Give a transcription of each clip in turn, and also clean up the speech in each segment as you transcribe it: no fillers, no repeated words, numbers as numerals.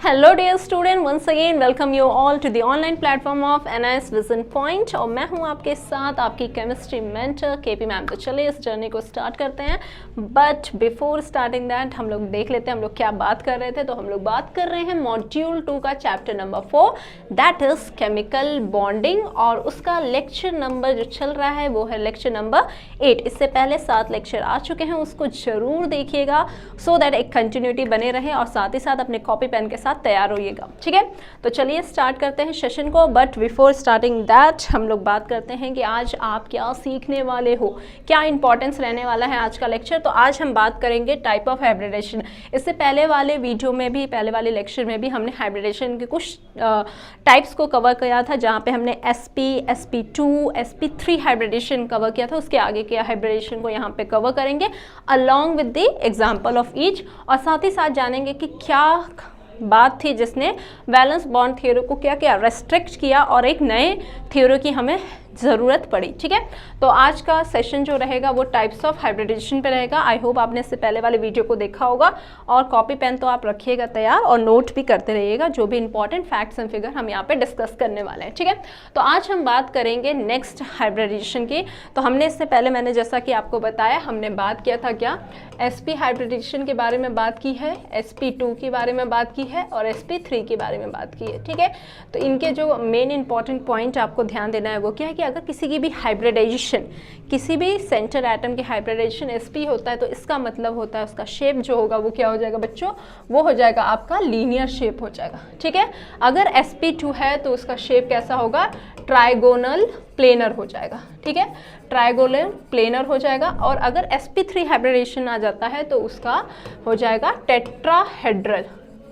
Hello dear student, once again welcome you all to the online platform of NIS vision point और मैं हूं आपके साथ आपकी केमिस्ट्री मेंटर केपी मैम। तो चलिए इस जर्नी को स्टार्ट करते हैं, बट बिफोर स्टार्टिंग दैट हम लोग देख लेते हैं हम लोग क्या बात कर रहे थे। तो हम लोग बात कर रहे हैं मॉड्यूल 2 का chapter number 4 that is chemical bonding, और उसका लेक्चर नंबर जो चल रहा है वो है लेक्चर नंबर 8। इससे पहले 7 लेक्चर आ चुके हैं, उसको जरूर देखिएगा सो दैट एक कंटिन्यूटी बने रहे और साथ ही साथ अपने कॉपी पेन के साथ तैयार होइएगा, ठीक है। तो चलिए स्टार्ट करते हैं सेशन को, बट बिफोर स्टार्टिंग दैट हम लोग बात करते हैं कि आज आप क्या सीखने वाले हो, क्या इंपॉर्टेंस रहने वाला है आज का लेक्चर। तो आज हम बात करेंगे टाइप ऑफ हाइब्रिडेशन। इससे पहले वाले वीडियो में भी, पहले वाले लेक्चर में भी हमने हाइब्रिडेशन के कुछ टाइप्स को कवर किया था, जहाँ पे हमने sp, sp2, sp3 hybridisation cover किया था। उसके आगे के हाइब्रिडेशन को यहाँ पे कवर करेंगे along with the example of each, और साथ ही साथ जानेंगे कि क्या बात थी जिसने वैलेंस बॉन्ड थ्योरी को क्या क्या रेस्ट्रिक्ट किया और एक नए थ्योरी की हमें ज़रूरत पड़ी, ठीक है। तो आज का सेशन जो रहेगा वो टाइप्स ऑफ हाइब्रिडेशन पे रहेगा। आई होप आपने इससे पहले वाले वीडियो को देखा होगा, और कॉपी पेन तो आप रखिएगा तैयार और नोट भी करते रहिएगा जो भी इंपॉर्टेंट फैक्ट्स एंड फिगर हम यहाँ पे डिस्कस करने वाले हैं, ठीक है। तो आज हम बात करेंगे नेक्स्ट हाइब्रिडेशन की। तो हमने इससे पहले, मैंने जैसा कि आपको बताया, हमने बात किया था क्या, sp हाइब्रिडेशन के बारे में बात की है, sp2 के बारे में बात की है और sp3 के बारे में बात की है, ठीक है। तो इनके जो मेन इंपॉर्टेंट पॉइंट आपको ध्यान देना है वो क्या है कि अगर किसी की भी हाइब्रिडाइजेशन, किसी भी सेंटर एटम की हाइब्रिडाइजेशन sp होता है तो इसका मतलब होता है उसका शेप जो होगा वो क्या हो जाएगा बच्चों, वो हो जाएगा आपका लीनियर शेप हो जाएगा, ठीक है। अगर sp2 है तो उसका शेप कैसा होगा, ट्राइगोनल प्लेनर हो जाएगा, ठीक है, ट्राइगोनल प्लेनर हो जाएगा। और अगर sp3 हाइब्रिडेशन आ जाता है तो उसका हो जाएगा टेट्राहेड्रल,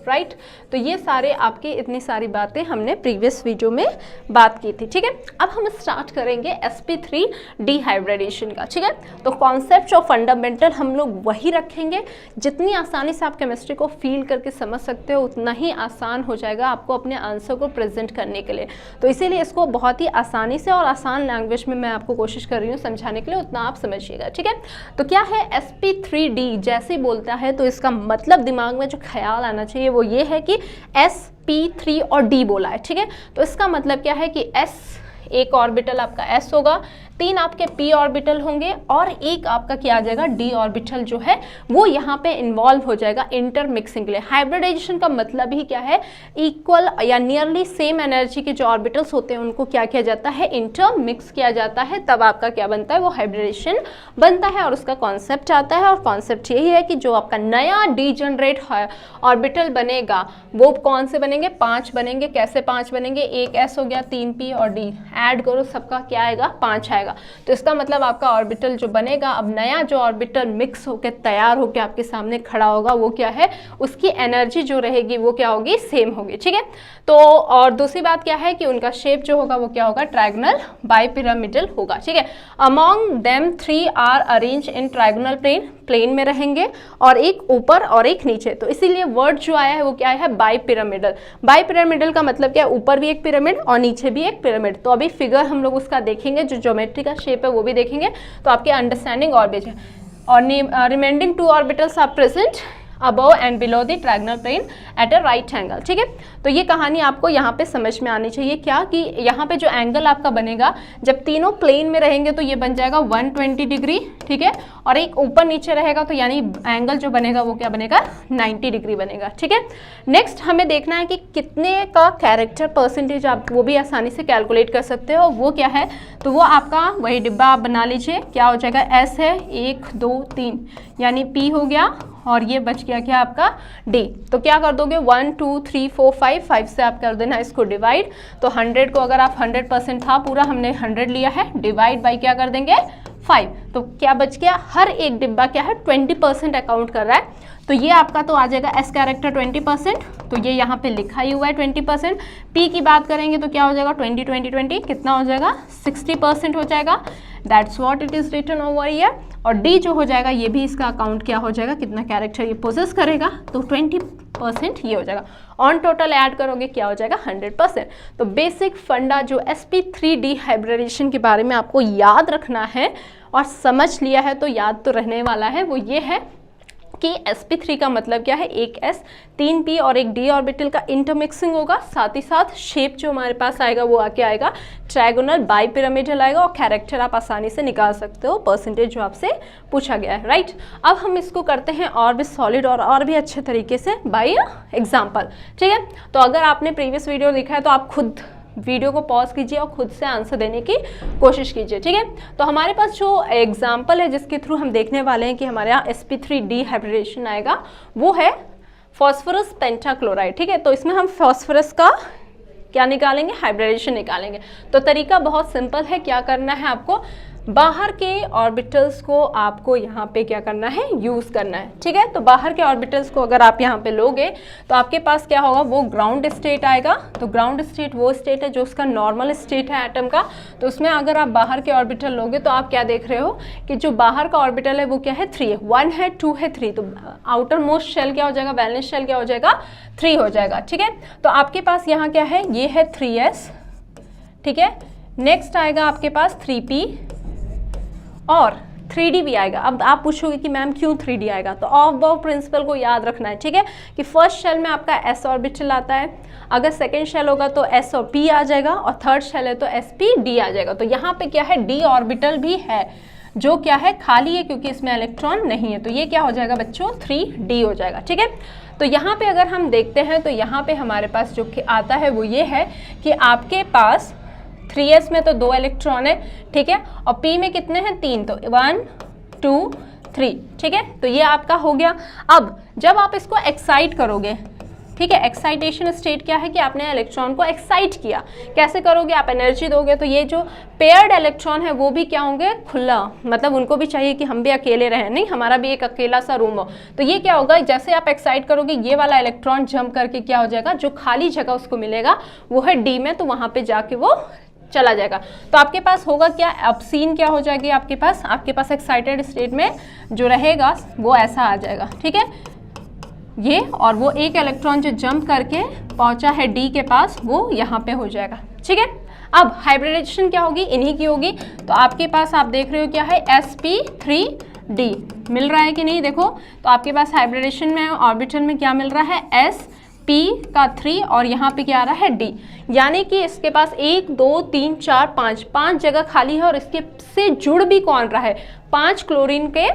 राइट। तो ये सारे आपकी इतनी सारी बातें हमने प्रीवियस वीडियो में बात की थी, ठीक है। अब हम स्टार्ट करेंगे sp3 डिहाइब्रिडेशन का, ठीक है। तो कॉन्सेप्ट और फंडामेंटल हम लोग वही रखेंगे। जितनी आसानी से आप केमिस्ट्री को फील करके समझ सकते हो उतना ही आसान हो जाएगा आपको अपने आंसर को प्रेजेंट करने के लिए। तो इसीलिए इसको बहुत ही आसानी से और आसान लैंग्वेज में मैं आपको कोशिश कर रही हूँ समझाने के लिए, उतना आप समझिएगा, ठीक है। तो क्या है sp3d, जैसे ही बोलता है तो इसका मतलब दिमाग में जो ख्याल आना चाहिए वो ये है कि sp3 और d बोला है, ठीक है। तो इसका मतलब क्या है कि s, एक ऑर्बिटल आपका s होगा, 3 आपके p ऑर्बिटल होंगे और एक आपका क्या आ जाएगा, d ऑर्बिटल जो है वो यहाँ पे इन्वॉल्व हो जाएगा इंटरमिक्सिंग के लिए। हाइब्रिडाइजेशन का मतलब ही क्या है, इक्वल या नियरली सेम एनर्जी के जो ऑर्बिटल्स होते हैं उनको क्या किया जाता है, इंटरमिक्स किया जाता है, तब आपका क्या बनता है, वो हाइब्रिडेशन बनता है और उसका कॉन्सेप्ट आता है। और कॉन्सेप्ट यही है कि जो आपका नया डीजनरेट ऑर्बिटल बनेगा वो कौन से बनेंगे, 5 बनेंगे। कैसे 5 बनेंगे, एक s हो गया, 3 p और d, ऐड करो सबका क्या आएगा, 5 आएगा। तो इसका मतलब आपका ऑर्बिटल जो बनेगा, अब नया जो ऑर्बिटल मिक्स होकर तैयार होकर आपके सामने खड़ा होगा वो क्या है, उसकी एनर्जी जो रहेगी वो क्या होगी, सेम होगी, ठीक है। तो और दूसरी बात क्या है कि उनका शेप जो होगा वो क्या होगा, ट्रायगोनल बाइपिरामिडल होगा, ठीक है। Among them 3 are arrange in trigonal plane में रहेंगे, और एक ऊपर और एक नीचे। तो इसीलिए वर्ड जो आया है वो क्या है, बाइपिरामिडल। बाइपिरामिडल का मतलब क्या है, ऊपर भी एक पिरामिड और नीचे भी एक पिरामिड। तो अभी फिगर हम लोग उसका देखेंगे, जो ज्योमेट्री का शेप है वो भी देखेंगे, तो आपकी अंडरस्टैंडिंग और भी है। और remaining 2 orbitals are present above and below the trigonal plane at a right angle, ठीक है। तो ये कहानी आपको यहाँ पे समझ में आनी चाहिए, क्या कि यहाँ पे जो एंगल आपका बनेगा जब तीनों प्लेन में रहेंगे तो ये बन जाएगा 120 डिग्री, ठीक है। और एक ऊपर नीचे रहेगा तो यानी एंगल जो बनेगा वो क्या बनेगा, 90 डिग्री बनेगा, ठीक है। नेक्स्ट हमें देखना है कि कितने का कैरेक्टर परसेंटेज, आप वो भी आसानी से कैलकुलेट कर सकते हो। वो क्या है, तो वो आपका वही डिब्बा आप बना लीजिए, क्या हो जाएगा, s है, 1 2 3 यानी p हो गया, और ये बच गया क्या आपका d। तो क्या कर दोगे, 1 2 3 4 5 से आप कर देना इसको डिवाइड। तो 100 को अगर आप 100% था पूरा, हमने 100 लिया है, डिवाइड बाई क्या कर देंगे, 5। तो क्या बच गया, हर एक डिब्बा क्या है 20% अकाउंट कर रहा है। तो ये आपका तो आ जाएगा एस कैरेक्टर 20%, तो ये यहाँ पे लिखा ही हुआ है 20%। पी की बात करेंगे तो क्या हो जाएगा, 20 20 20 कितना हो जाएगा, 60% हो जाएगा। That's what it is written over here. और डी जो हो जाएगा ये भी इसका अकाउंट क्या हो जाएगा, कितना कैरेक्टर ये पोजेस करेगा, तो 20% ये हो जाएगा। ऑन टोटल ऐड करोगे क्या हो जाएगा, 100%। तो बेसिक फंडा जो sp3 डिहाइब्रिडेशन के बारे में आपको याद रखना है और समझ लिया है तो याद तो रहने वाला है, वो ये है कि sp3 का मतलब क्या है, एक s 3 p और एक d ऑर्बिटल का इंटरमिक्सिंग होगा, साथ ही साथ शेप जो हमारे पास आएगा वो आके आएगा ट्रायगोनल बाई पिरामिडल आएगा, और कैरेक्टर आप आसानी से निकाल सकते हो, परसेंटेज जो आपसे पूछा गया है, राइट। अब हम इसको करते हैं और भी सॉलिड और भी अच्छे तरीके से बाई एग्जाम्पल, ठीक है। तो अगर आपने प्रीवियस वीडियो देखा है तो आप खुद वीडियो को पॉज कीजिए और खुद से आंसर देने की कोशिश कीजिए, ठीक है। तो हमारे पास जो एग्जाम्पल है जिसके थ्रू हम देखने वाले हैं कि हमारे यहाँ sp3d हाइब्रिडेशन आएगा, वो है फॉस्फोरस पेंटाक्लोराइड, ठीक है। तो इसमें हम फॉस्फोरस का क्या निकालेंगे, हाइब्रिडेशन निकालेंगे। तो तरीका बहुत सिंपल है, क्या करना है आपको, बाहर के ऑर्बिटल्स को आपको यहाँ पे क्या करना है, यूज़ करना है, ठीक है। तो बाहर के ऑर्बिटल्स को अगर आप यहाँ पे लोगे तो आपके पास क्या होगा, वो ग्राउंड स्टेट आएगा। तो ग्राउंड स्टेट वो स्टेट है जो उसका नॉर्मल स्टेट है एटम का। तो उसमें अगर आप बाहर के ऑर्बिटल लोगे तो आप क्या देख रहे हो कि जो बाहर का ऑर्बिटल है वो क्या है, 3 है, 1 है, 2 है, 3। तो आउटर मोस्ट शेल क्या हो जाएगा, वैलेंस शेल क्या हो जाएगा, 3 हो जाएगा, ठीक है। तो आपके पास यहाँ क्या है, ये है 3s, ठीक है। नेक्स्ट आएगा आपके पास 3p और 3d भी आएगा। अब आप पूछोगे कि मैम क्यों 3d आएगा, तो ऑफ बाउ प्रिंसिपल को याद रखना है, ठीक है, कि फर्स्ट शेल में आपका s ऑर्बिटल आता है, अगर सेकेंड शेल होगा तो s और p आ जाएगा, और थर्ड शेल है तो sp d आ जाएगा। तो यहाँ पे क्या है, d ऑर्बिटल भी है जो क्या है, खाली है, क्योंकि इसमें इलेक्ट्रॉन नहीं है। तो ये क्या हो जाएगा बच्चों, 3d हो जाएगा, ठीक है। तो यहाँ पे अगर हम देखते हैं तो यहाँ पे हमारे पास जो आता है वो ये है कि आपके पास 3s में तो 2 इलेक्ट्रॉन है, ठीक है, और p में कितने हैं, 3, तो 1 2 3, ठीक है। तो ये आपका हो गया। अब जब आप इसको एक्साइट करोगे, ठीक है, एक्साइटेशन स्टेट क्या है कि आपने इलेक्ट्रॉन को एक्साइट किया, कैसे करोगे, आप एनर्जी दोगे, तो ये जो पेयर्ड इलेक्ट्रॉन है वो भी क्या होंगे, खुला, मतलब उनको भी चाहिए कि हम भी अकेले रहें, नहीं हमारा भी एक अकेला सा रूम हो। तो ये क्या होगा, जैसे आप एक्साइट करोगे ये वाला इलेक्ट्रॉन जंप करके क्या हो जाएगा, जो खाली जगह उसको मिलेगा वो है डी में, तो वहाँ पे जाके वो चला जाएगा। तो आपके पास होगा क्या, अब सीन क्या हो जाएगी, आपके पास एक्साइटेड स्टेट में जो रहेगा वो ऐसा आ जाएगा, ठीक है, ये, और वो एक इलेक्ट्रॉन जो जंप करके पहुंचा है डी के पास वो यहाँ पे हो जाएगा, ठीक है। अब हाइब्रिडेशन क्या होगी, इन्हीं की होगी। तो आपके पास आप देख रहे हो क्या है, sp3d मिल रहा है कि नहीं, देखो। तो आपके पास हाइब्रिडेशन में ऑर्बिटल में क्या मिल रहा है, p का 3 और यहाँ पे क्या आ रहा है, d, यानी कि इसके पास 1 2 3 4 5 जगह खाली है, और इसके से जुड़ भी कौन रहा है, 5 क्लोरीन के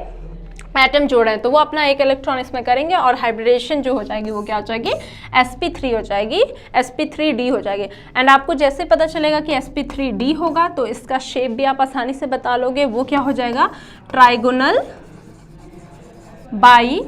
एटम जोड़ रहे हैं। तो वो अपना एक इलेक्ट्रॉन इसमें करेंगे और हाइब्रिडेशन जो हो जाएगी वो क्या हो जाएगी, sp3 हो जाएगी, sp3d हो जाएगी। एंड आपको जैसे पता चलेगा कि sp3d होगा तो इसका शेप भी आप आसानी से बता लोगे, वो क्या हो जाएगा, ट्राइगोनल बाई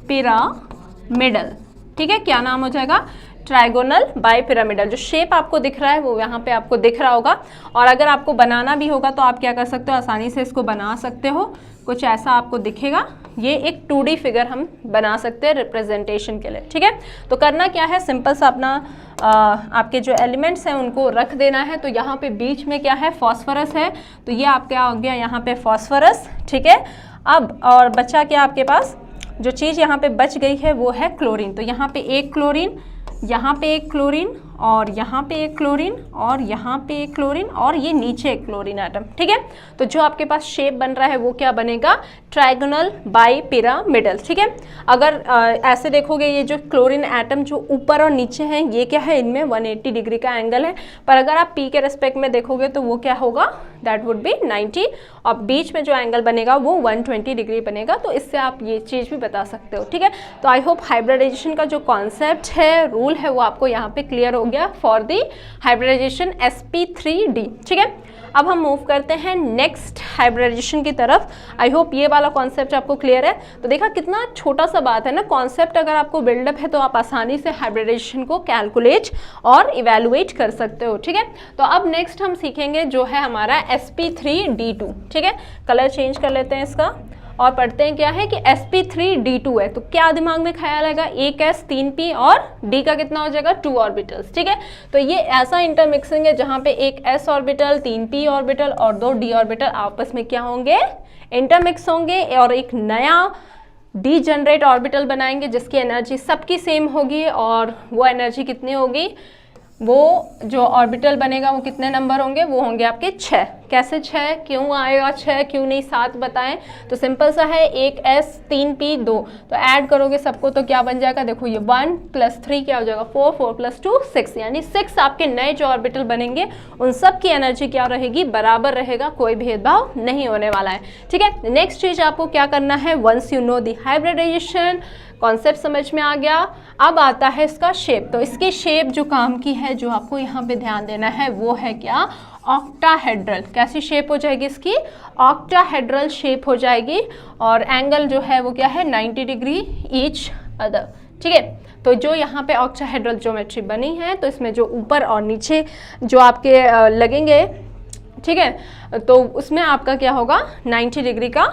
पिरामिडल, ठीक है। क्या नाम हो जाएगा, ट्राइगोनल बाई पिरामिडल। जो शेप आपको दिख रहा है वो यहाँ पे आपको दिख रहा होगा, और अगर आपको बनाना भी होगा तो आप क्या कर सकते हो, आसानी से इसको बना सकते हो, कुछ ऐसा आपको दिखेगा। ये एक 2D फिगर हम बना सकते हैं रिप्रेजेंटेशन के लिए, ठीक है। तो करना क्या है, सिंपल सा अपना आपके जो एलिमेंट्स हैं उनको रख देना है। तो यहाँ पे बीच में क्या है, फॉस्फोरस है, तो ये आपका हो गया यहाँ पे फॉस्फोरस, ठीक है। अब और बचा क्या आपके पास, जो चीज़ यहाँ पे बच गई है वो है क्लोरीन। तो यहाँ पे एक क्लोरीन, यहाँ पे एक क्लोरीन, और यहाँ पे एक क्लोरीन, और यहाँ पे एक क्लोरीन, और ये नीचे एक क्लोरीन एटम, ठीक है। तो जो आपके पास शेप बन रहा है वो क्या बनेगा, ट्राइगोनल बाई पिरामिडल, ठीक है। अगर ऐसे देखोगे ये जो क्लोरीन एटम जो ऊपर और नीचे हैं ये क्या है, इनमें 180 डिग्री का एंगल है, पर अगर आप पी के रेस्पेक्ट में देखोगे तो वो क्या होगा, दैट वुड बी 90, और बीच में जो एंगल बनेगा वो 120 डिग्री बनेगा। तो इससे आप ये चीज़ भी बता सकते हो, ठीक है। तो आई होप हाइब्रिडाइजेशन का जो कॉन्सेप्ट है, रूल है, वो आपको यहाँ पे क्लियर हो गया फॉर दी हाइब्रिडाइजेशन sp3d, ठीक है। अब हम मूव करते हैं नेक्स्ट हाइब्रिडाइजेशन की तरफ। आई होप ये वाला कॉन्सेप्ट आपको क्लियर है। तो देखा कितना छोटा सा बात है ना, कॉन्सेप्ट अगर आपको बिल्डअप है तो आप आसानी से हाइब्रिडाइजेशन को कैलकुलेट और इवेलुएट कर सकते हो, ठीक है। तो अब नेक्स्ट हम सीखेंगे जो है हमारा sp3d2, ठीक है। कलर चेंज कर लेते हैं इसका और पढ़ते हैं क्या है कि sp3d2 है। तो क्या दिमाग में ख्याल आएगा, एक s 3p और d का कितना हो जाएगा, 2 ऑर्बिटल्स, ठीक है। तो ये ऐसा इंटरमिक्सिंग है जहाँ पे एक s ऑर्बिटल, 3p ऑर्बिटल और 2 d ऑर्बिटल आपस में क्या होंगे, इंटरमिक्स होंगे, और एक नया डी जनरेट ऑर्बिटल बनाएंगे जिसकी एनर्जी सबकी सेम होगी, और वो एनर्जी कितनी होगी, वो जो ऑर्बिटल बनेगा वो कितने नंबर होंगे, वो होंगे आपके 6। कैसे 6, क्यों आएगा 6, क्यों नहीं 7 बताएं? तो सिंपल सा है, 1s 3p 2, तो ऐड करोगे सबको तो क्या बन जाएगा, देखो ये 1 + 3 क्या हो जाएगा 4, 4 + 2 6, यानी 6 आपके नए जो ऑर्बिटल बनेंगे उन सब की एनर्जी क्या रहेगी, बराबर रहेगा, कोई भेदभाव नहीं होने वाला है। ठीक है, नेक्स्ट चीज आपको क्या करना है, once you know the hybridisation concept समझ में आ गया, अब आता है इसका शेप। तो इसकी शेप जो काम की है, जो आपको यहाँ पे ध्यान देना है, वो है क्या, ऑक्टाहेड्रल। कैसी शेप हो जाएगी इसकी, ऑक्टाहेड्रल शेप हो जाएगी, और एंगल जो है वो क्या है 90 डिग्री ईच अदर। ठीक है, तो जो यहाँ पे ऑक्टाहेड्रल ज्योमेट्री बनी है, तो इसमें जो ऊपर और नीचे जो आपके लगेंगे, ठीक है, तो उसमें आपका क्या होगा 90 डिग्री का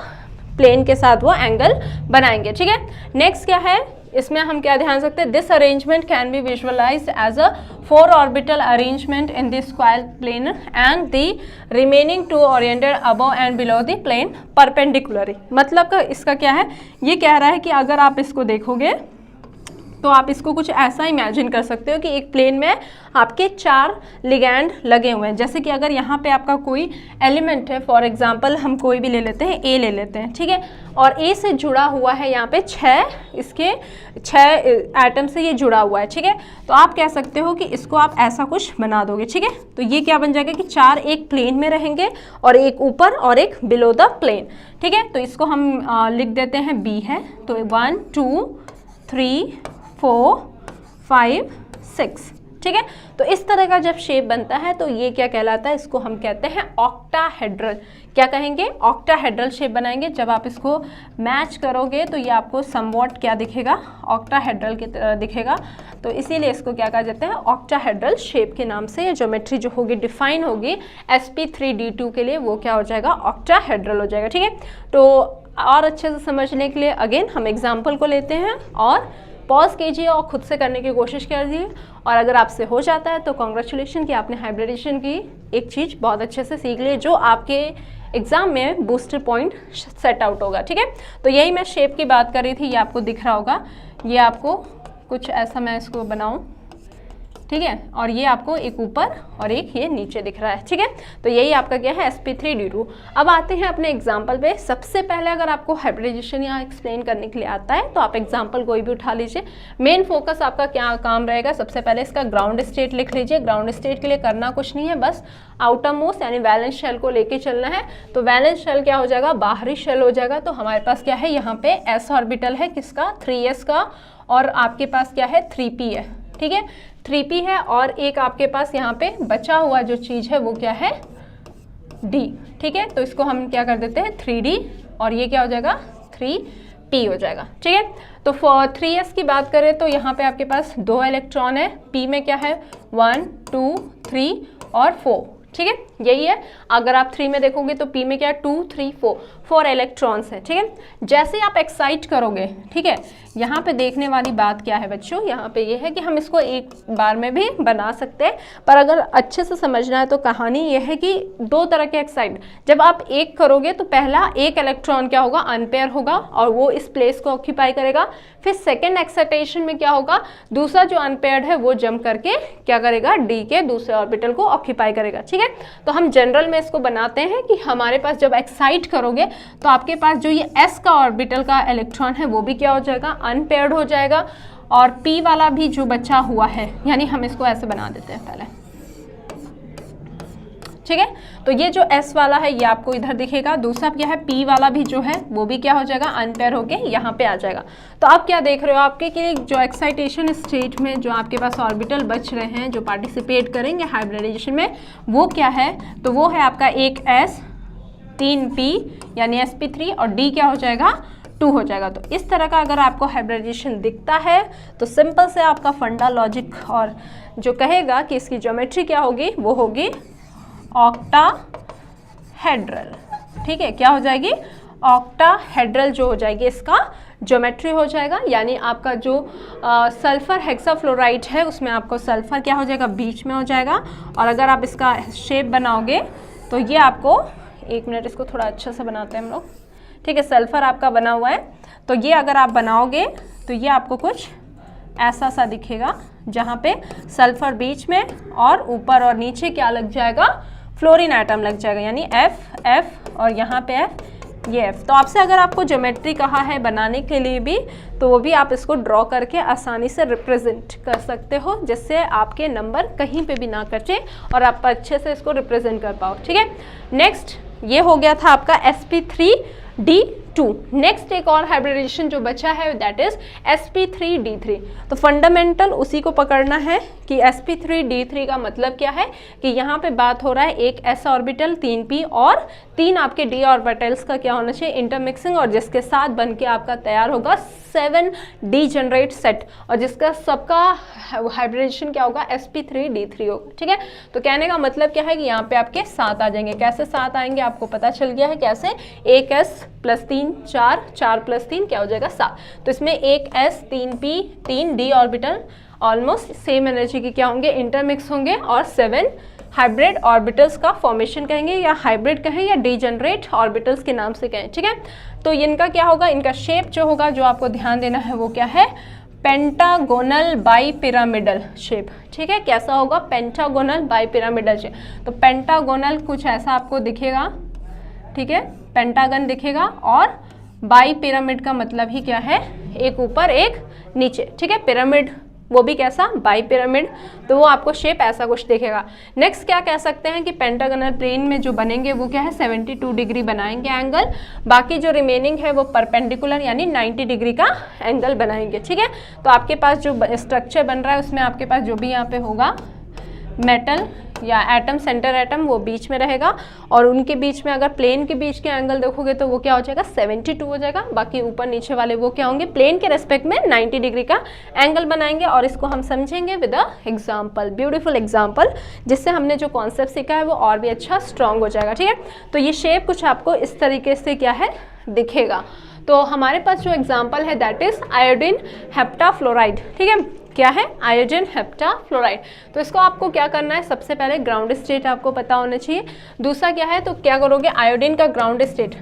प्लेन के साथ वो एंगल बनाएंगे। ठीक है, नेक्स्ट क्या है, इसमें हम क्या ध्यान सकते हैं, this arrangement can be visualised as a 4 orbital arrangement in the square plane and the remaining 2 oriented above and below the plane perpendicularly. मतलब इसका क्या है, ये कह रहा है कि अगर आप इसको देखोगे तो आप इसको कुछ ऐसा इमेजिन कर सकते हो कि एक प्लेन में आपके 4 लिगैंड लगे हुए हैं। जैसे कि अगर यहाँ पे आपका कोई एलिमेंट है, फॉर एग्जांपल हम कोई भी ले लेते हैं, ए ले लेते हैं, ठीक है, और ए से जुड़ा हुआ है यहाँ पे 6 एटम से ये जुड़ा हुआ है। ठीक है, तो आप कह सकते हो कि इसको आप ऐसा कुछ बना दोगे। ठीक है, तो ये क्या बन जाएगा कि 4 एक प्लेन में रहेंगे और एक ऊपर और एक बिलो द प्लेन। ठीक है, तो इसको हम लिख देते हैं बी है, तो 1 2 3 4 5 6। ठीक है, तो इस तरह का जब शेप बनता है तो ये क्या कहलाता है, इसको हम कहते हैं ऑक्टाहेड्रल। क्या कहेंगे, ऑक्टाहेड्रल शेप बनाएंगे। जब आप इसको मैच करोगे तो ये आपको समवॉट क्या दिखेगा, ऑक्टाहेड्रल की तरह दिखेगा। तो इसीलिए इसको क्या कहा जाता है, ऑक्टाहेड्रल शेप के नाम से ये ज्योमेट्री जो होगी डिफाइन होगी sp3d2 के लिए, वो क्या हो जाएगा, ऑक्टाहेड्रल हो जाएगा। ठीक है, तो और अच्छे से समझने के लिए अगेन हम एग्जाम्पल को लेते हैं और पॉज कीजिए और खुद से करने की कोशिश कीजिए, और अगर आपसे हो जाता है तो कॉन्ग्रेचुलेशन कि आपने हाइब्रिडेशन की एक चीज़ बहुत अच्छे से सीख ली, जो आपके एग्जाम में बूस्टर पॉइंट सेट आउट होगा। ठीक है, तो यही मैं शेप की बात कर रही थी, ये आपको दिख रहा होगा, ये आपको कुछ ऐसा मैं इसको बनाऊं, ठीक है, और ये आपको एक ऊपर और एक ये नीचे दिख रहा है। ठीक है, तो यही आपका क्या है sp3d2। अब आते हैं अपने एग्जाम्पल पे। सबसे पहले अगर आपको हाइब्रिडाइजेशन यहाँ एक्सप्लेन करने के लिए आता है तो आप एग्जाम्पल कोई भी उठा लीजिए। मेन फोकस आपका क्या काम रहेगा, सबसे पहले इसका ग्राउंड स्टेट लिख लीजिए। ग्राउंड स्टेट के लिए करना कुछ नहीं है, बस आउटर मोस्ट यानी वैलेंस शेल को लेके चलना है। तो वैलेंस शेल क्या हो जाएगा, बाहरी शेल हो जाएगा। तो हमारे पास क्या है, यहाँ पे s ऑर्बिटल है किसका, 3s का, और आपके पास क्या है 3p है। ठीक है, 3p है, और एक आपके पास यहाँ पे बचा हुआ जो चीज़ है वो क्या है, d। ठीक है, तो इसको हम क्या कर देते हैं 3d, और ये क्या हो जाएगा 3p हो जाएगा। ठीक है, तो फॉर 3s की बात करें तो यहाँ पे आपके पास 2 इलेक्ट्रॉन है, p में क्या है 1 2 3 और 4। ठीक है, यही है। अगर आप 3 में देखोगे तो p में क्या है 2 3 4 इलेक्ट्रॉन्स है। ठीक है, जैसे आप एक्साइट करोगे, ठीक है, यहाँ पे देखने वाली बात क्या है बच्चों, यहाँ पे ये है कि हम इसको एक बार में भी बना सकते हैं, पर अगर अच्छे से समझना है तो कहानी ये है कि 2 तरह के एक्साइट, जब आप एक करोगे तो पहला एक इलेक्ट्रॉन क्या होगा, अनपेयर होगा और वो इस प्लेस को ऑक्यूपाई करेगा। फिर सेकेंड एक्साइटेशन में क्या होगा, दूसरा जो अनपेयर्ड है वो जंप करके क्या करेगा, डी के दूसरे ऑर्बिटल को ऑक्यूपाई करेगा। ठीक है, तो हम जनरल में इसको बनाते हैं कि हमारे पास जब एक्साइट करोगे तो आपके पास जो ये s का ऑर्बिटल का इलेक्ट्रॉन है वो भी क्या हो जाएगा, अनपेयर्ड हो जाएगा, और p वाला भी जो बचा हुआ है, यानी हम इसको ऐसे बना देते हैं पहले। ठीक है, तो ये जो s वाला है ये आपको इधर दिखेगा, दूसरा क्या है p वाला भी जो है वो भी क्या हो जाएगा, अनपेयर होके यहाँ पे आ जाएगा। तो आप क्या देख रहे हो, आपके के जो एक्साइटेशन स्टेट में जो आपके पास ऑर्बिटल बच रहे हैं जो पार्टिसिपेट करेंगे हाइब्रिडाइजेशन में, वो क्या है, तो वो है आपका एक s 3p यानी sp3, और d क्या हो जाएगा 2 हो जाएगा। तो इस तरह का अगर आपको हाइब्रिडाइजेशन दिखता है तो सिंपल से आपका फंडा लॉजिक और जो कहेगा कि इसकी ज्योमेट्री क्या होगी, वो होगी ऑक्टाहेड्रल। ठीक है, क्या हो जाएगी, ऑक्टाहेड्रल जो हो जाएगी इसका ज्योमेट्री हो जाएगा। यानी आपका जो सल्फर हेक्साफ्लोराइड है उसमें आपको सल्फर क्या हो जाएगा, बीच में हो जाएगा, और अगर आप इसका शेप बनाओगे तो ये आपको, एक मिनट इसको थोड़ा अच्छा से बनाते हैं हम लोग। ठीक है, सल्फर आपका बना हुआ है, तो ये अगर आप बनाओगे तो ये आपको कुछ ऐसा सा दिखेगा, जहाँ पे सल्फर बीच में और ऊपर और नीचे क्या लग जाएगा, फ्लोरीन एटम लग जाएगा, यानी F F और यहाँ पे F, ये F। तो आपसे अगर आपको ज्योमेट्री कहा है बनाने के लिए भी, तो वो भी आप इसको ड्रॉ करके आसानी से रिप्रेजेंट कर सकते हो, जिससे आपके नंबर कहीं पे भी ना कटे और आप अच्छे से इसको रिप्रेजेंट कर पाओ। ठीक है, नेक्स्ट ये हो गया था आपका sp3d2। नेक्स्ट एक और हाइब्रिडाइजेशन जो बचा है दैट इज sp3d3। तो फंडामेंटल उसी को पकड़ना है कि sp3d3 का मतलब क्या है कि यहाँ पे बात हो रहा है एक s ऑर्बिटल 3p और 3 आपके d ऑर्बिटल्स का क्या होना चाहिए, इंटरमिक्सिंग, और जिसके साथ बन के आपका तैयार होगा 7 डीजेनरेट सेट, और जिसका सबका हाइब्रिडाइजेशन क्या होगा, sp3d3 होगा। ठीक है, तो कहने का मतलब क्या है कि यहाँ पे आपके 7 आ जाएंगे। कैसे 7 आएंगे आपको पता चल गया है कैसे, एक s + 3 4, 4 + 3 क्या हो जाएगा 7। तो इसमें एक s 3p 3 d orbital almost same energy के क्या होंगे, इंटरमिक्स होंगे, और 7 हाइब्रिड ऑर्बिटल्स का फॉर्मेशन कहेंगे, या हाइब्रिड कहें या डीजेनरेट ऑर्बिटल्स के नाम से कहें। ठीक है, तो इनका क्या होगा, इनका शेप जो होगा, जो आपको ध्यान देना है वो क्या है, पेंटागोनल बाइपिरामिडल शेप। ठीक है, कैसा होगा, पेंटागोनल बाइपिरामिडल शेप। तो पेंटागोनल कुछ ऐसा आपको दिखेगा, ठीक है, पेंटागन दिखेगा, और बाई पिरामिड का मतलब ही क्या है, एक ऊपर एक नीचे। ठीक है, पिरामिड वो भी कैसा, बाई पिरामिड, तो वो आपको शेप ऐसा कुछ दिखेगा। नेक्स्ट क्या कह सकते हैं कि पेंटागोनल प्लेन में जो बनेंगे वो क्या है, 72 डिग्री बनाएंगे एंगल, बाकी जो रिमेनिंग है वो परपेंडिकुलर यानी 90 डिग्री का एंगल बनाएंगे। ठीक है, तो आपके पास जो स्ट्रक्चर बन रहा है उसमें आपके पास जो भी यहाँ पे होगा मेटल या एटम, सेंटर एटम वो बीच में रहेगा, और उनके बीच में अगर प्लेन के बीच के एंगल देखोगे तो वो क्या हो जाएगा, 72 हो जाएगा। बाकी ऊपर नीचे वाले वो क्या होंगे, प्लेन के रेस्पेक्ट में 90 डिग्री का एंगल बनाएंगे, और इसको हम समझेंगे with a example, beautiful example, जिससे हमने जो कॉन्सेप्ट सीखा है वो और भी अच्छा स्ट्रॉन्ग हो जाएगा। ठीक है, तो ये शेप कुछ आपको इस तरीके से क्या है दिखेगा। तो हमारे पास जो एग्जाम्पल है दैट इज आयोडीन हेप्टाफ्लोराइड। ठीक है, क्या है, आयोडीन हेप्टाफ्लोराइड। तो इसको आपको क्या करना है, सबसे पहले ग्राउंड स्टेट आपको पता होना चाहिए। दूसरा क्या है, तो क्या करोगे, आयोडीन का ग्राउंड स्टेट।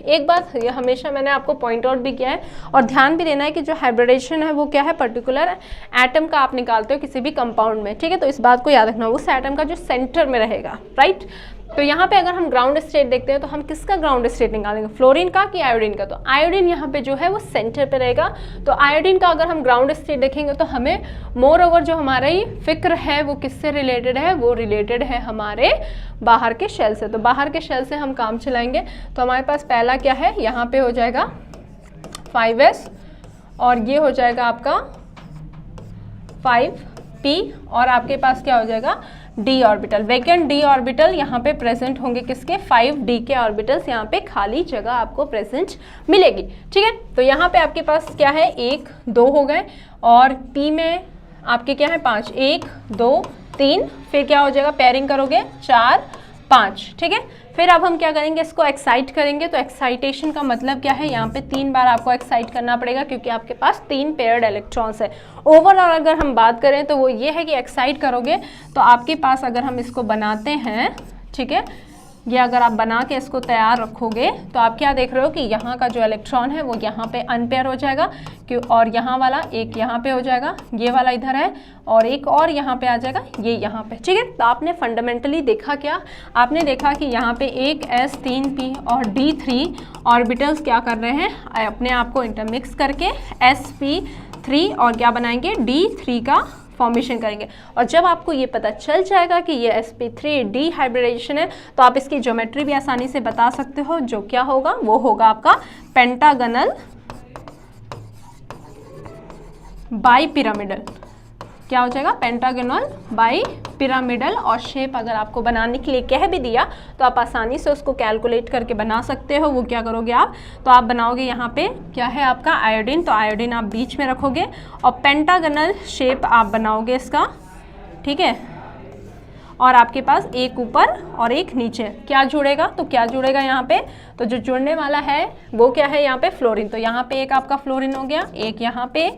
एक बात ये हमेशा मैंने आपको पॉइंट आउट भी किया है, और ध्यान भी देना है कि जो हाइब्रिडाइजेशन है वो क्या है, पर्टिकुलर एटम का आप निकालते हो किसी भी कंपाउंड में। ठीक है, तो इस बात को याद रखना, उस एटम का जो सेंटर में रहेगा, राइट। तो यहाँ पे अगर हम ग्राउंड स्टेट देखते हैं तो हम किसका ग्राउंड स्टेट निकालेंगे, फ्लोरीन का कि आयोडीन का। तो आयोडीन यहाँ पे जो है वो सेंटर पे रहेगा। तो आयोडीन का अगर हम ग्राउंड स्टेट देखेंगे तो हमें मोर ओवर जो हमारा ही फिक्र है वो किससे रिलेटेड है, वो रिलेटेड है हमारे बाहर के शेल से। तो बाहर के शेल से हम काम चलाएंगे। तो हमारे पास पहला क्या है, यहाँ पे हो जाएगा 5s, और ये हो जाएगा आपका 5p, और आपके पास क्या हो जाएगा, D orbital, vacant D orbital यहाँ पे प्रेजेंट होंगे किसके, 5d के ऑर्बिटल्स, यहाँ पे खाली जगह आपको प्रेजेंट मिलेगी। ठीक है, तो यहाँ पे आपके पास क्या है, 1 2 हो गए, और p में आपके क्या है 5, 1 2 3, फिर क्या हो जाएगा, पेयरिंग करोगे 4 5। ठीक है, फिर अब हम क्या करेंगे, इसको एक्साइट करेंगे। तो एक्साइटेशन का मतलब क्या है, यहाँ पे 3 बार आपको एक्साइट करना पड़ेगा, क्योंकि आपके पास 3 पेयर्ड इलेक्ट्रॉन्स है। ओवरऑल अगर हम बात करें तो वो ये है कि एक्साइट करोगे तो आपके पास, अगर हम इसको बनाते हैं, ठीक है, ये अगर आप बना के इसको तैयार रखोगे तो आप क्या देख रहे हो कि यहाँ का जो इलेक्ट्रॉन है वो यहाँ पे अनपेयर हो जाएगा, क्यों, और यहाँ वाला एक यहाँ पे हो जाएगा, ये वाला इधर है, और एक और यहाँ पे आ जाएगा, ये यहाँ पे। ठीक है, तो आपने फंडामेंटली देखा क्या, आपने देखा कि यहाँ पे एक s 3p और d3 ऑर्बिटल्स क्या कर रहे हैं, अपने आप को इंटरमिक्स करके sp3 और क्या बनाएंगे, d3 का फॉर्मेशन करेंगे। और जब आपको ये पता चल जाएगा कि ये sp3d हाइब्रिडाइजेशन है, तो आप इसकी ज्योमेट्री भी आसानी से बता सकते हो। जो क्या होगा, वो होगा आपका पेंटागोनल बाइपिरामिडल। क्या हो जाएगा, पेंटागोनल बाइपिरामिडल। और शेप अगर आपको बनाने के लिए कह भी दिया तो आप आसानी से उसको कैलकुलेट करके बना सकते हो। वो क्या करोगे आप, तो आप बनाओगे यहाँ पे क्या है आपका आयोडीन, तो आयोडीन आप बीच में रखोगे और पेंटागोनल शेप आप बनाओगे इसका। ठीक है, और आपके पास एक ऊपर और एक नीचे, क्या जुड़ेगा, तो क्या जुड़ेगा यहाँ पे, तो जो जुड़ने वाला है वो क्या है यहाँ पे, फ्लोरीन। तो यहाँ पे एक आपका फ्लोरीन हो गया, एक यहाँ पे,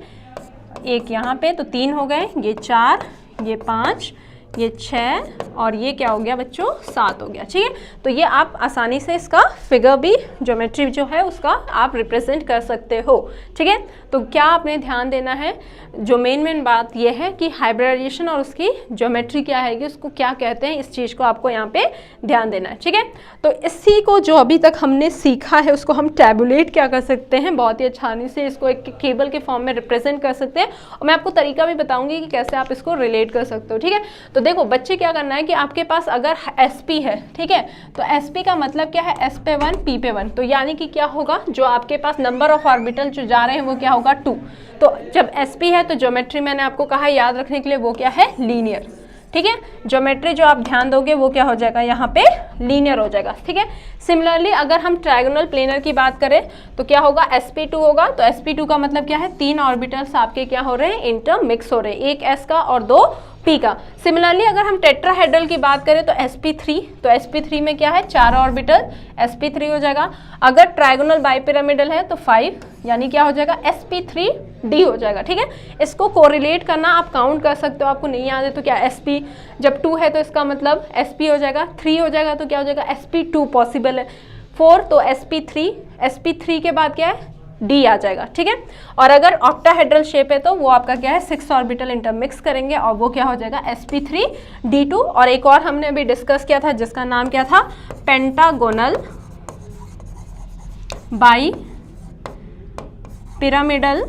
एक यहाँ पे, तो 3 हो गए, ये 4, ये 5, ये 6 और ये क्या हो गया बच्चों 7 हो गया। ठीक है, तो ये आप आसानी से इसका फिगर भी ज्योमेट्री जो है उसका आप रिप्रेजेंट कर सकते हो। ठीक है, तो क्या आपने ध्यान देना है, जो मेन बात ये है कि हाइब्रिडाइजेशन और उसकी ज्योमेट्री क्या है, उसको क्या कहते हैं, इस चीज़ को आपको यहाँ पे ध्यान देना है। ठीक है, तो इसी को जो अभी तक हमने सीखा है उसको हम टैबुलेट क्या कर सकते हैं, बहुत ही आसानी से इसको एक केबल के फॉर्म में रिप्रेजेंट कर सकते हैं, और मैं आपको तरीका भी बताऊंगी कि कैसे आप इसको रिलेट कर सकते हो। ठीक है, तो देखो बच्चे क्या करना है कि आपके पास अगर SP है, ठीक है, तो SP का मतलब क्या है, S पे 1 P पे 1, तो यानी कि क्या होगा, जो आपके पास नंबर ऑफ ऑर्बिटल जो जा रहे हैं वो क्या होगा 2। तो जब SP है तो ज्योमेट्री मैंने आपको कहा याद रखने के लिए वो क्या है, लीनियर। ठीक है, ज्योमेट्री जो आप ध्यान दोगे वो क्या हो जाएगा, यहाँ पे लीनियर हो जाएगा। ठीक है, सिमिलरली अगर हम ट्रायगोनल प्लेनर की बात करें तो क्या होगा, SP2 होगा। तो SP2 का मतलब क्या है, 3 ऑर्बिटल्स आपके क्या हो रहे हैं, इंटरमिक्स हो रहे हैं, एक S का और 2 P का। सिमिलरली अगर हम टेट्राहेड्रल की बात करें तो SP3, तो SP3 में क्या है, 4 ऑर्बिटल, SP3 हो जाएगा। अगर ट्रायगोनल बाइपिरामिडल है तो 5, यानी क्या हो जाएगा, SP3D हो जाएगा। ठीक है, इसको कोरिलेट करना आप काउंट कर सकते हो, आपको नहीं याद है तो क्या, SP जब 2 है तो इसका मतलब SP हो जाएगा, 3 हो जाएगा तो क्या हो जाएगा, SP2 पॉसिबल है, 4 तो SP3 के बाद क्या है, D आ जाएगा। ठीक है, और अगर ऑक्टाहेड्रल शेप है तो वो आपका क्या है, 6 ऑर्बिटल इंटरमिक्स करेंगे और वो क्या हो जाएगा, SP3D2। और एक और हमने अभी डिस्कस किया था जिसका नाम क्या था, पेंटागोनल बाई पिरामिडल।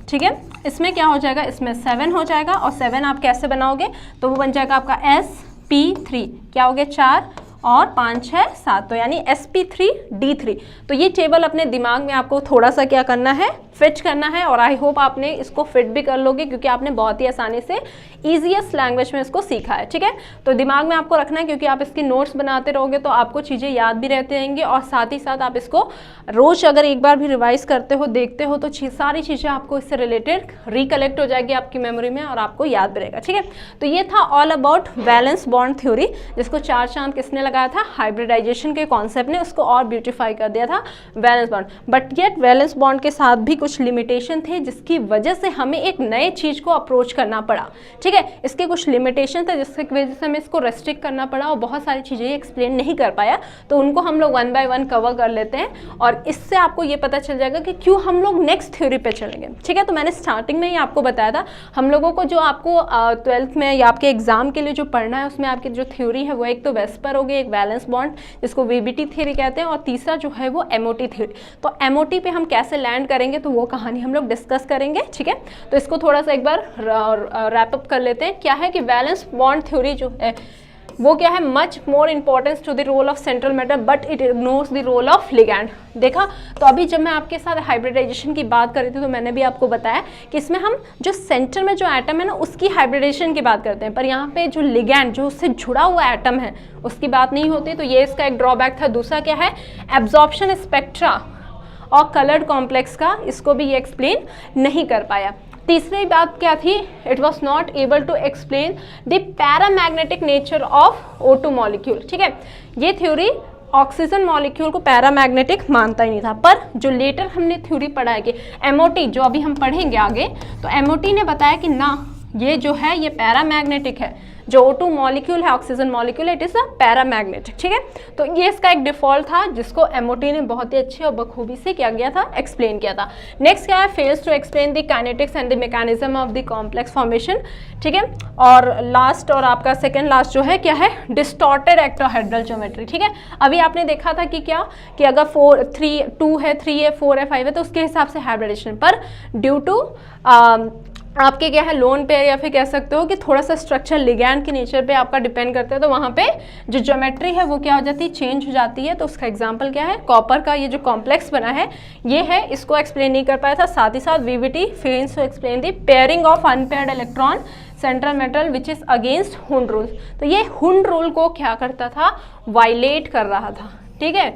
ठीक है, इसमें क्या हो जाएगा, इसमें 7 हो जाएगा, और 7 आप कैसे बनाओगे, तो वो बन जाएगा आपका SP3, क्या हो गया 4 और 5 6 7, तो यानी SP3D3। तो ये टेबल अपने दिमाग में आपको थोड़ा सा क्या करना है, फिट करना है, और आई होप आपने इसको फिट भी कर लोगे क्योंकि आपने बहुत ही आसानी से ईजीएस्ट लैंग्वेज में इसको सीखा है। ठीक है, तो दिमाग में आपको रखना है क्योंकि आप इसकी नोट्स बनाते रहोगे तो आपको चीज़ें याद भी रहते रहेंगे, और साथ ही साथ आप इसको रोज अगर एक बार भी रिवाइज करते हो, देखते हो, तो सारी चीज़ें आपको इससे रिलेटेड रिकलेक्ट हो जाएगी आपकी मेमोरी में और आपको याद भी रहेगा। ठीक है, तो ये था all about valence bond theory, जिसको 4 चांद किसने लगाया था, हाइब्रिडाइजेशन के कॉन्सेप्ट ने उसको और ब्यूटीफाई कर दिया था, valence bond. But yet valence bond के साथ भी कुछ लिमिटेशन थे जिसकी वजह से हमें एक नए चीज़ को अप्रोच करना पड़ा। ठीक है, इसके कुछ लिमिटेशन थे जिसकी वजह से हमें इसको रेस्ट्रिक्ट करना पड़ा और बहुत सारी चीज़ें एक्सप्लेन नहीं कर पाया, तो उनको हम लोग 1 बाय 1 कवर कर लेते हैं, और इससे आपको ये पता चल जाएगा कि क्यों हम लोग नेक्स्ट थ्योरी पे चलेंगे। ठीक है, तो मैंने स्टार्टिंग में ही आपको बताया था, हम लोगों को जो आपको 12th में या आपके एग्जाम के लिए जो पढ़ना है उसमें आपकी जो थ्योरी है वो एक तो वेस्पर होगी, एक वैलेंस बॉन्ड जिसको VBT थ्योरी कहते हैं, और तीसरा जो है वो MOT थ्योरी। तो MOT पे हम कैसे लैंड करेंगे तो वो कहानी हम लोग डिस्कस करेंगे। ठीक है, तो इसको थोड़ा सा एक बार रैप अप कर लेते हैं। क्या है कि वैलेंस बॉन्ड थ्योरी जो है वो क्या है, much more importance to the role of central matter but it ignores the role of ligand. देखा, तो अभी जब मैं आपके साथ हाइब्रिडाइजेशन की बात कर रही थी तो मैंने भी आपको बताया कि इसमें हम जो सेंटर में जो एटम है ना उसकी हाइब्रिडाइजेशन की बात करते हैं, पर यहाँ पे जो लिगैंड जो उससे जुड़ा हुआ एटम है उसकी बात नहीं होती, तो ये इसका एक ड्रॉबैक था। दूसरा क्या है, एब्जॉर्प्शन स्पेक्ट्रा और कलर्ड कॉम्प्लेक्स का, इसको भी ये एक्सप्लेन नहीं कर पाया। तीसरी बात क्या थी, it was not able to explain the paramagnetic nature of O2 molecule. ठीक है, ये थ्योरी ऑक्सीजन मॉलिक्यूल को पैरामैग्नेटिक मानता ही नहीं था, पर जो लेटर हमने थ्योरी पढ़ा है कि MOT, जो अभी हम पढ़ेंगे आगे, तो MOT ने बताया कि ना, ये जो है ये पैरामैग्नेटिक है, जो O2 मॉलिक्यूल है, oxygen molecule, it is a paramagnetic. ठीक है, तो ये इसका एक डिफॉल्ट था जिसको MOT ने बहुत ही अच्छी और बखूबी से क्या गया था, एक्सप्लेन किया था। नेक्स्ट क्या है, fails to explain the kinetics and the mechanism of the complex formation. ठीक है, और लास्ट और आपका सेकेंड लास्ट जो है क्या है, डिस्टॉर्टेड एक्टोहेड्रल ज्योमेट्री। ठीक है, अभी आपने देखा था कि क्या, कि अगर 2 है, 3 है, 4 है, 5 है तो उसके हिसाब से हाइब्रिडेशन, पर ड्यू टू आपके क्या है, लोन पेयर या फिर कह सकते हो कि थोड़ा सा स्ट्रक्चर लिगैंड के नेचर पे आपका डिपेंड करता है, तो वहाँ पे जो ज्योमेट्री है वो क्या हो जाती है, चेंज हो जाती है। तो उसका एग्जांपल क्या है, कॉपर का ये जो कॉम्प्लेक्स बना है ये है, इसको एक्सप्लेन नहीं कर पाया था। साथ ही साथ VBT fails to explain the pairing of unpaired electron central metal which is against Hund rule. तो ये हुंड रूल को क्या करता था, वायलेट कर रहा था। ठीक है,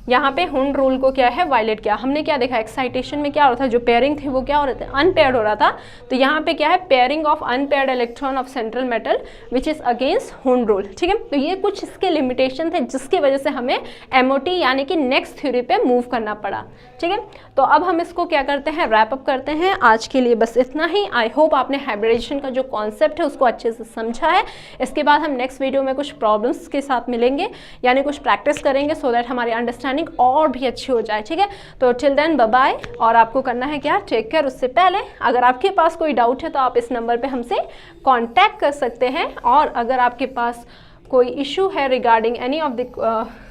यहाँ पे हुंड रूल को क्या है वायलेट किया। हमने क्या देखा, एक्साइटेशन में क्या हो रहा था, जो पेयरिंग थी वो क्या हो रहा था, अनपेयर्ड हो रहा था। तो यहाँ पे क्या है, pairing of unpaired electron of central metal which is against Hund rule. ठीक है, तो ये कुछ इसके लिमिटेशन थे जिसकी वजह से हमें MOT यानी कि नेक्स्ट थ्योरी पे मूव करना पड़ा। ठीक है, तो अब हम इसको क्या करते हैं, रैप अप करते हैं। आज के लिए बस इतना ही। आई होप आपने हाइब्रिडाइजेशन का जो कॉन्सेप्ट है उसको अच्छे से समझा है। इसके बाद हम नेक्स्ट वीडियो में कुछ प्रॉब्लम्स के साथ मिलेंगे, यानी कुछ प्रैक्टिस करेंगे सो दैट हमारी अंडरस्टैंडिंग और भी अच्छी हो जाए। ठीक है, तो टिल देन बाय बाय। और आपको करना है क्या, टेक केयर। उससे पहले अगर आपके पास कोई डाउट है तो आप इस नंबर पे हमसे कांटेक्ट कर सकते हैं। और अगर आपके पास कोई इशू है रिगार्डिंग एनी ऑफ द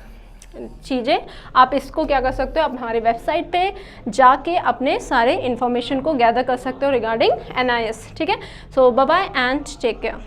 चीज़ें, आप इसको क्या कर सकते हो, आप हमारे वेबसाइट पे जाके अपने सारे इन्फॉर्मेशन को गैदर कर सकते हो रिगार्डिंग NIS। ठीक है, so bye bye and take care.